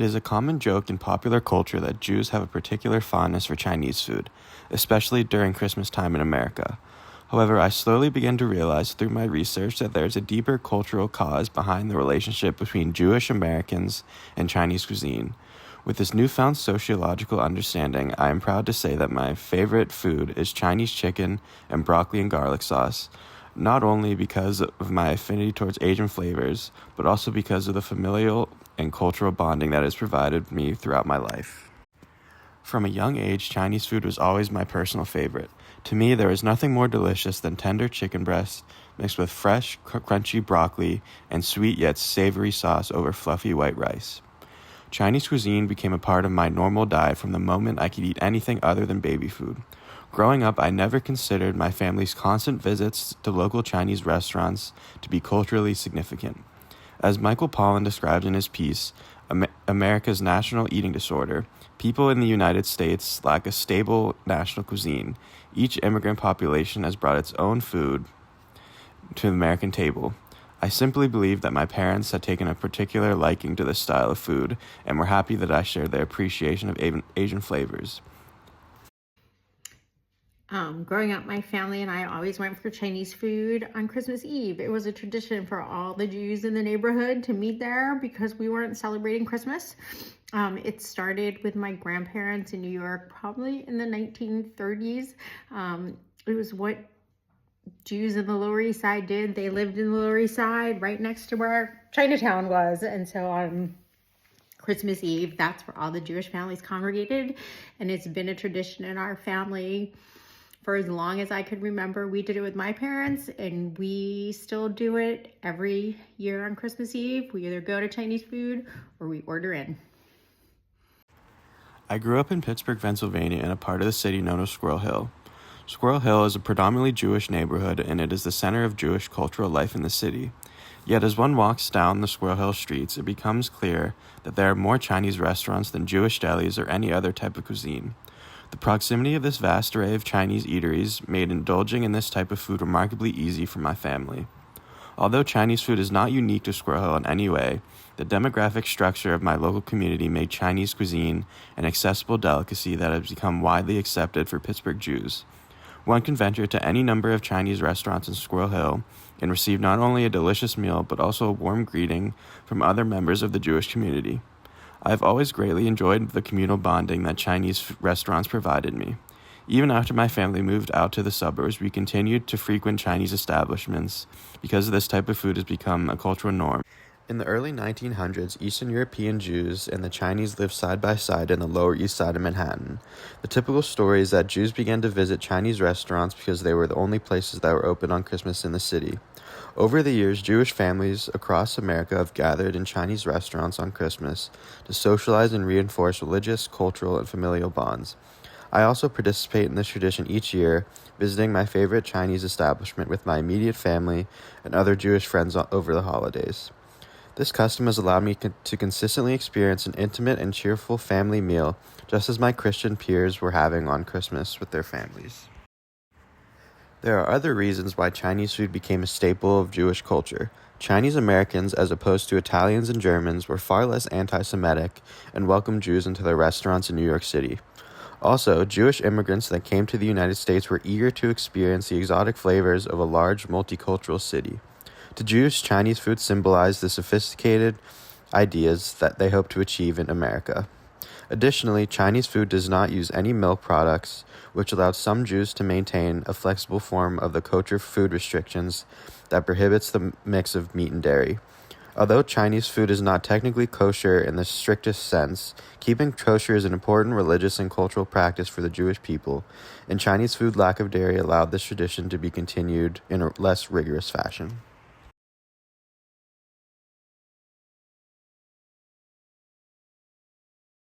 It is a common joke in popular culture that Jews have a particular fondness for Chinese food, especially during Christmas time in America. However, I slowly began to realize through my research that there is a deeper cultural cause behind the relationship between Jewish Americans and Chinese cuisine. With this newfound sociological understanding, I am proud to say that my favorite food is Chinese chicken and broccoli and garlic sauce, not only because of my affinity towards Asian flavors, but also because of the familial and cultural bonding that has provided me throughout my life. From a young age, Chinese food was always my personal favorite. To me, there is nothing more delicious than tender chicken breast mixed with fresh, crunchy broccoli and sweet yet savory sauce over fluffy white rice. Chinese cuisine became a part of my normal diet from the moment I could eat anything other than baby food. Growing up, I never considered my family's constant visits to local Chinese restaurants to be culturally significant. As Michael Pollan described in his piece, America's National Eating Disorder, people in the United States lack a stable national cuisine. Each immigrant population has brought its own food to the American table. I simply believe that my parents had taken a particular liking to this style of food and were happy that I shared their appreciation of Asian flavors. Growing up, my family and I always went for Chinese food on Christmas Eve. It was a tradition for all the Jews in the neighborhood to meet there because we weren't celebrating Christmas. It started with my grandparents in New York, probably in the 1930s. It was what Jews in the Lower East Side did. They lived in the Lower East Side, right next to where Chinatown was. And so on Christmas Eve, that's where all the Jewish families congregated. And it's been a tradition in our family for as long as I could remember. We did it with my parents, and we still do it every year on Christmas Eve. We either go to Chinese food or we order in. I grew up in Pittsburgh, Pennsylvania, in a part of the city known as Squirrel Hill. Squirrel Hill is a predominantly Jewish neighborhood, and it is the center of Jewish cultural life in the city. Yet as one walks down the Squirrel Hill streets, it becomes clear that there are more Chinese restaurants than Jewish delis or any other type of cuisine. The proximity of this vast array of Chinese eateries made indulging in this type of food remarkably easy for my family. Although Chinese food is not unique to Squirrel Hill in any way, the demographic structure of my local community made Chinese cuisine an accessible delicacy that has become widely accepted for Pittsburgh Jews. One can venture to any number of Chinese restaurants in Squirrel Hill and receive not only a delicious meal, but also a warm greeting from other members of the Jewish community. I have always greatly enjoyed the communal bonding that Chinese restaurants provided me. Even after my family moved out to the suburbs, we continued to frequent Chinese establishments because this type of food has become a cultural norm. In the early 1900s, Eastern European Jews and the Chinese lived side by side in the Lower East Side of Manhattan. The typical story is that Jews began to visit Chinese restaurants because they were the only places that were open on Christmas in the city. Over the years, Jewish families across America have gathered in Chinese restaurants on Christmas to socialize and reinforce religious, cultural, and familial bonds. I also participate in this tradition each year, visiting my favorite Chinese establishment with my immediate family and other Jewish friends over the holidays. This custom has allowed me to consistently experience an intimate and cheerful family meal, just as my Christian peers were having on Christmas with their families. There are other reasons why Chinese food became a staple of Jewish culture. Chinese Americans, as opposed to Italians and Germans, were far less anti-Semitic and welcomed Jews into their restaurants in New York City. Also, Jewish immigrants that came to the United States were eager to experience the exotic flavors of a large multicultural city. To Jews, Chinese food symbolized the sophisticated ideas that they hope to achieve in America. Additionally, Chinese food does not use any milk products, which allowed some Jews to maintain a flexible form of the kosher food restrictions that prohibits the mix of meat and dairy. Although Chinese food is not technically kosher in the strictest sense, keeping kosher is an important religious and cultural practice for the Jewish people, and Chinese food lack of dairy allowed this tradition to be continued in a less rigorous fashion.